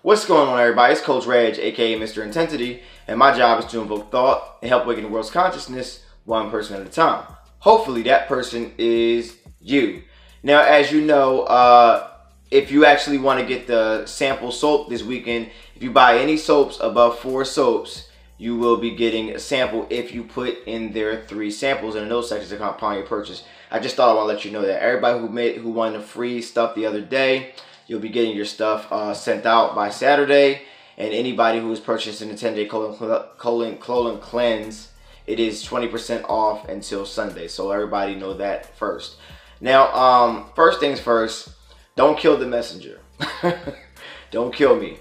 What's going on, everybody? It's Coach Reg, aka Mr. Intensity, and my job is to invoke thought and help awaken the world's consciousness one person at a time. Hopefully that person is you. Now, as you know, if you actually want to get the sample soap this weekend, if you buy any soaps above 4 soaps, you will be getting a sample if you put in their 3 samples in those sections upon your purchase. I just thought I want to let you know that everybody who won the free stuff the other day, you'll be getting your stuff sent out by Saturday. And anybody who is purchasing the 10-day colon cleanse, it is 20% off until Sunday. So everybody know that first. Now, first things first, don't kill the messenger. Don't kill me.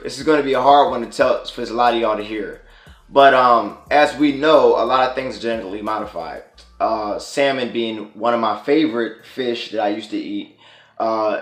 This is going to be a hard one to tell for a lot of y'all to hear. But as we know, a lot of things are genetically modified. Salmon being one of my favorite fish that I used to eat,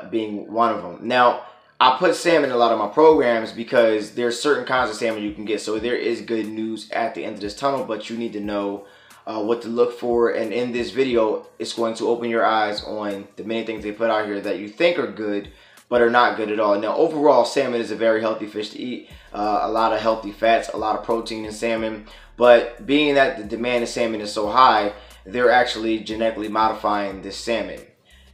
being one of them. Now, I put salmon in a lot of my programs because there's certain kinds of salmon you can get. So there is good news at the end of this tunnel, but you need to know what to look for. And in this video, it's going to open your eyes on the many things they put out here that you think are good, but are not good at all. Now, overall, salmon is a very healthy fish to eat. A lot of healthy fats, a lot of protein in salmon. But being that the demand of salmon is so high, they're actually genetically modifying this salmon.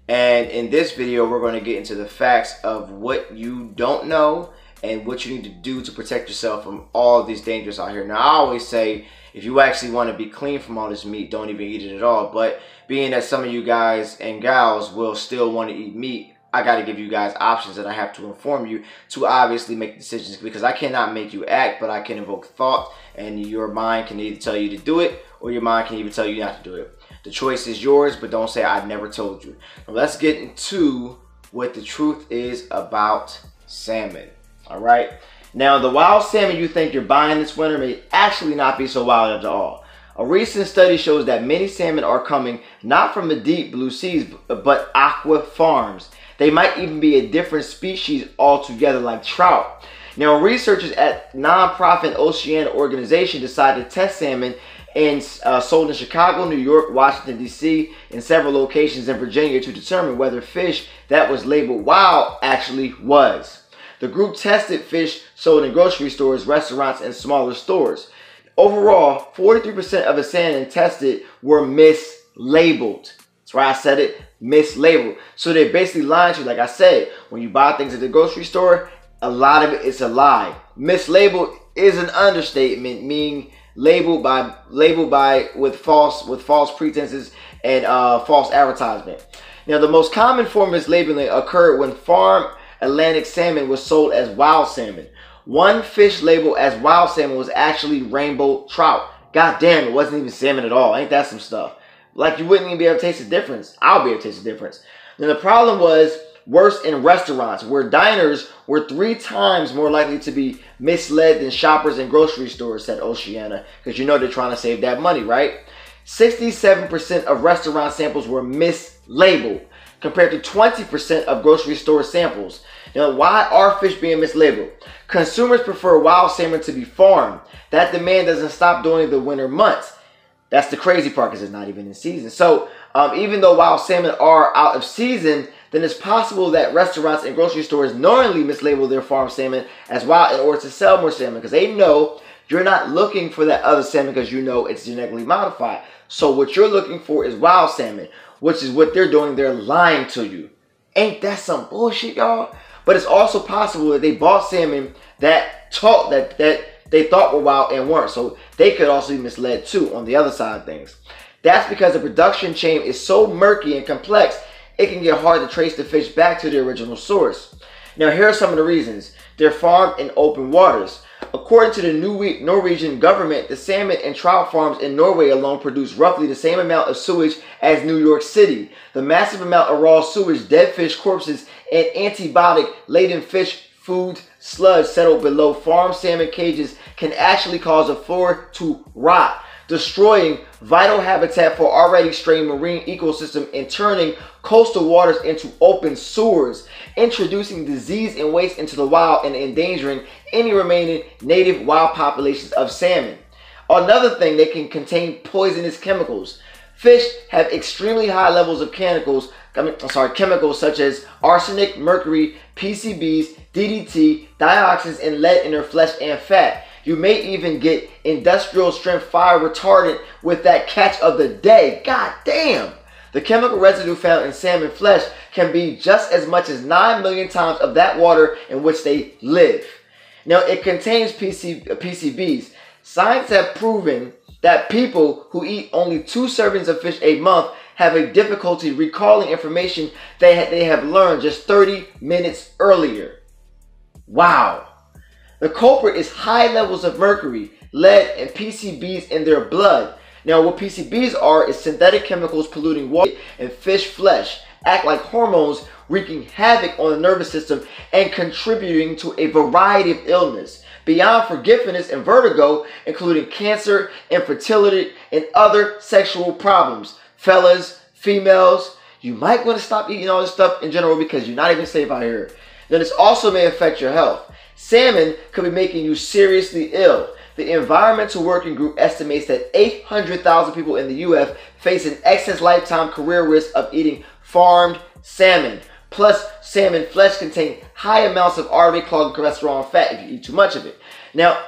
And in this video, we're going to get into the facts of what you don't know and what you need to do to protect yourself from all these dangers out here. Now, I always say, if you actually want to be clean from all this meat, don't even eat it at all. But being that some of you guys and gals will still want to eat meat, I got to give you guys options, and I have to inform you to obviously make decisions, because I cannot make you act, but I can invoke thought, and your mind can either tell you to do it, or your mind can even tell you not to do it. The choice is yours, but don't say I never told you. Now let's get into what the truth is about salmon. All right. Now, the wild salmon you think you're buying this winter may actually not be so wild after all. A recent study shows that many salmon are coming not from the deep blue seas, but aqua farms. They might even be a different species altogether, like trout. Now, researchers at nonprofit Oceana organization decided to test salmon and sold in Chicago, New York, Washington, D.C., and several locations in Virginia to determine whether fish that was labeled wild actually was. The group tested fish sold in grocery stores, restaurants, and smaller stores. Overall, 43% of the salmon tested were mislabeled. That's why I said it, mislabeled. So they're basically lying to you. Like I said, when you buy things at the grocery store, a lot of it is a lie. Mislabeled is an understatement, meaning labeled by with false pretenses and false advertisement. Now, the most common form of mislabeling occurred when farm Atlantic salmon was sold as wild salmon. One fish labeled as wild salmon was actually rainbow trout. God damn, it wasn't even salmon at all. Ain't that some stuff? Like, you wouldn't even be able to taste the difference. I'll be able to taste the difference. Now, the problem was worse in restaurants, where diners were 3 times more likely to be misled than shoppers in grocery stores, said Oceana, because you know they're trying to save that money, right? 67% of restaurant samples were mislabeled, compared to 20% of grocery store samples. Now, why are fish being mislabeled? Consumers prefer wild salmon to be farmed. That demand doesn't stop during the winter months. That's the crazy part, because it's not even in season. So even though wild salmon are out of season, then it's possible that restaurants and grocery stores knowingly mislabel their farm salmon as wild in order to sell more salmon, because they know you're not looking for that other salmon because you know it's genetically modified. So what you're looking for is wild salmon, which is what they're doing. They're lying to you. Ain't that some bullshit, y'all? But it's also possible that they bought salmon that they thought were wild and weren't. So they could also be misled too on the other side of things. That's because the production chain is so murky and complex, it can get hard to trace the fish back to the original source. Now, here are some of the reasons. They're farmed in open waters. According to the Norwegian government, the salmon and trout farms in Norway alone produce roughly the same amount of sewage as New York City. The massive amount of raw sewage, dead fish corpses, and antibiotic-laden fish food sludge settled below farm salmon cages can actually cause a floor to rot, destroying vital habitat for already strained marine ecosystem and turning coastal waters into open sewers, introducing disease and waste into the wild and endangering any remaining native wild populations of salmon. Another thing, they can contain poisonous chemicals. Fish have extremely high levels of chemicals such as arsenic, mercury, PCBs, DDT, dioxins, and lead in their flesh and fat. You may even get industrial strength fire retardant with that catch of the day. God damn! The chemical residue found in salmon flesh can be just as much as 9 million times of that water in which they live. Now, it contains PCBs. Science have proven that people who eat only 2 servings of fish a month have a difficulty recalling information they have learned just 30 minutes earlier. Wow. The culprit is high levels of mercury, lead, and PCBs in their blood. Now, what PCBs are is synthetic chemicals polluting water and fish flesh, act like hormones, wreaking havoc on the nervous system and contributing to a variety of illness, beyond forgetfulness and vertigo, including cancer, infertility, and other sexual problems. Fellas, females, you might want to stop eating all this stuff in general because you're not even safe out here. Then this also may affect your health. Salmon could be making you seriously ill. The Environmental Working Group estimates that 800,000 people in the U.S. face an excess lifetime career risk of eating farmed salmon. Plus, salmon flesh contains high amounts of artery-clogging cholesterol and fat if you eat too much of it. Now,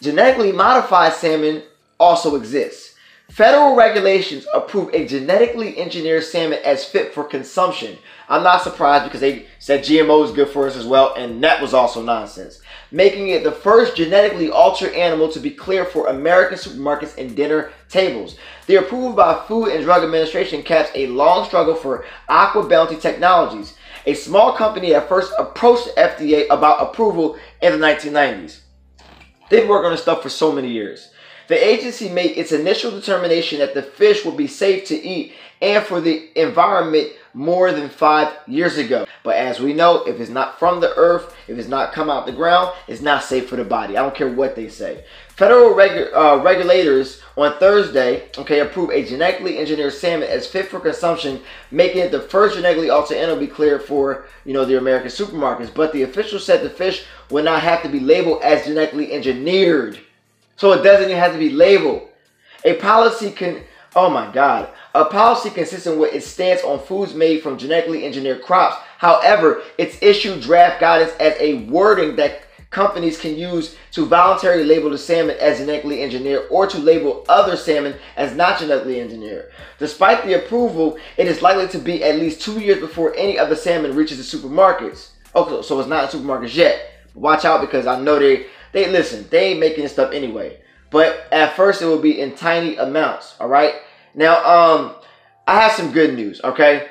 genetically modified salmon also exists. Federal regulations approve a genetically engineered salmon as fit for consumption. I'm not surprised because they said GMO is good for us as well, and that was also nonsense. Making it the first genetically altered animal to be cleared for American supermarkets and dinner tables. The approval by Food and Drug Administration caps a long struggle for Aqua Bounty Technologies, a small company that first approached the FDA about approval in the 1990s. They've worked on this stuff for so many years. The agency made its initial determination that the fish would be safe to eat and for the environment more than 5 years ago. But as we know, if it's not from the earth, if it's not come out the ground, it's not safe for the body. I don't care what they say. Federal regulators on Thursday, approved a genetically engineered salmon as fit for consumption, making it the first genetically altered animal to be cleared for, the American supermarkets. But the official said the fish will not have to be labeled as genetically engineered. So it doesn't even have to be labeled. A policy consistent with its stance on foods made from genetically engineered crops. However, it's issued draft guidance as a wording that companies can use to voluntarily label the salmon as genetically engineered or to label other salmon as not genetically engineered. Despite the approval, it is likely to be at least 2 years before any of the salmon reaches the supermarkets. Okay, so it's not in supermarkets yet. Watch out because I know they ain't making this stuff anyway. But at first it will be in tiny amounts, all right? Now, I have some good news, okay?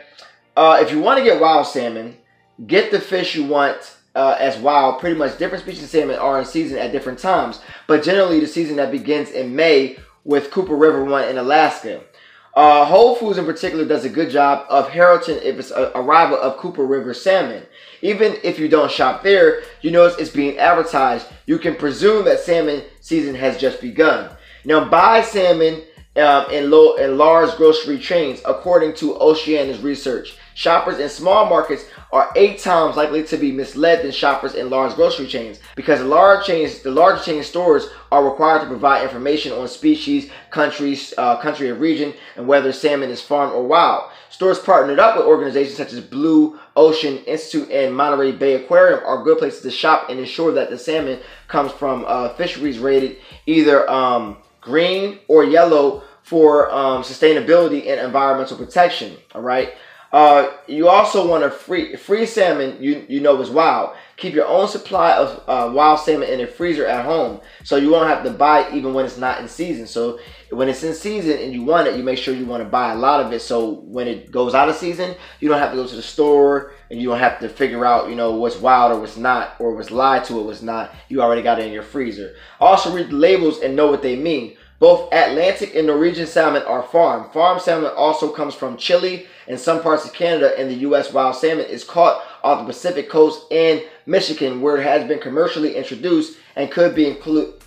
If you want to get wild salmon, get the fish you want as wild. Pretty much different species of salmon are in season at different times, but generally the season that begins in May with Cooper River one in Alaska. Whole Foods in particular does a good job of heralding if it's a arrival of Cooper River salmon. Even if you don't shop there, you notice it's being advertised. You can presume that salmon season has just begun. Now, buy salmon in large grocery chains, according to Oceana's research. Shoppers in small markets are 8 times likely to be misled than shoppers in large grocery chains because the larger chain stores are required to provide information on species, country and region, and whether salmon is farmed or wild. Stores partnered up with organizations such as Blue Ocean Institute and Monterey Bay Aquarium are good places to shop and ensure that the salmon comes from fisheries rated either green or yellow for sustainability and environmental protection. All right. You also want to free salmon you know is wild. Keep your own supply of wild salmon in a freezer at home so you won't have to buy it even when it's not in season. So when it's in season and you want it, you make sure you want to buy a lot of it so when it goes out of season, you don't have to go to the store and you don't have to figure out, what's wild or what's not, or what's lied to or what's not. You already got it in your freezer. Also read the labels and know what they mean. Both Atlantic and Norwegian salmon are farmed. Farmed salmon also comes from Chile and some parts of Canada. In the U.S., wild salmon is caught off the Pacific coast and Michigan, where it has been commercially introduced and could be include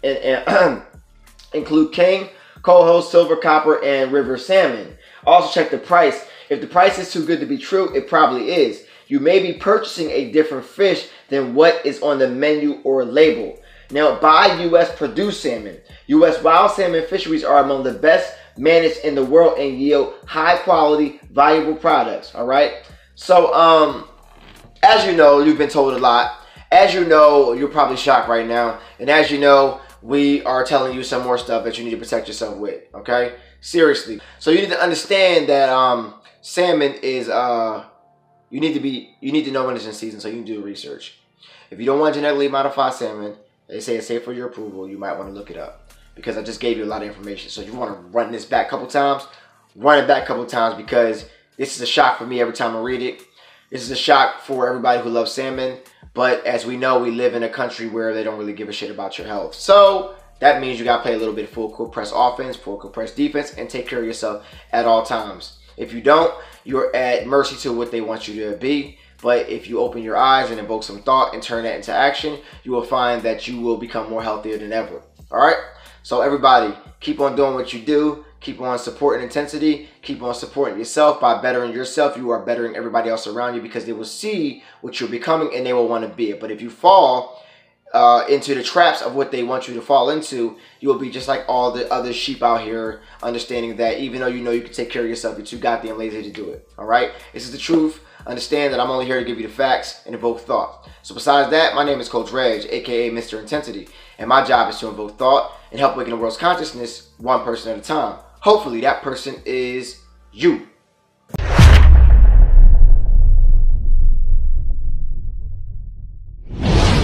king, coho, silver, copper, and river salmon. Also check the price. If the price is too good to be true, it probably is. You may be purchasing a different fish than what is on the menu or label. Now, buy U.S. produced salmon. U.S. wild salmon fisheries are among the best managed in the world and yield high quality, valuable products. All right. So, as you know, you've been told a lot. as you know, you're probably shocked right now. And as you know, we are telling you some more stuff that you need to protect yourself with, okay? Seriously. So you need to understand that salmon is, you need to know when it's in season, so you can do the research. If you don't want genetically modified salmon, they say it's safe for your approval, you might want to look it up. Because I just gave you a lot of information. So if you want to run this back a couple times, run it back a couple times, because this is a shock for me every time I read it. This is a shock for everybody who loves salmon. But as we know, we live in a country where they don't really give a shit about your health. So that means you got to play a little bit of full court press offense, full court press defense, and take care of yourself at all times. If you don't, you're at mercy to what they want you to be. But if you open your eyes and invoke some thought and turn that into action, you will find that you will become more healthier than ever. All right? So everybody, keep on doing what you do. Keep on supporting intensity. Keep on supporting yourself. By bettering yourself, you are bettering everybody else around you, because they will see what you're becoming and they will want to be it. But if you fall into the traps of what they want you to fall into, you will be just like all the other sheep out here, understanding that even though you know you can take care of yourself, you're too goddamn lazy to do it. All right? This is the truth. Understand that I'm only here to give you the facts and invoke thought. So besides that, my name is Coach Reg, aka Mr. Intensity, and my job is to invoke thought and help awaken the world's consciousness one person at a time. Hopefully that person is you.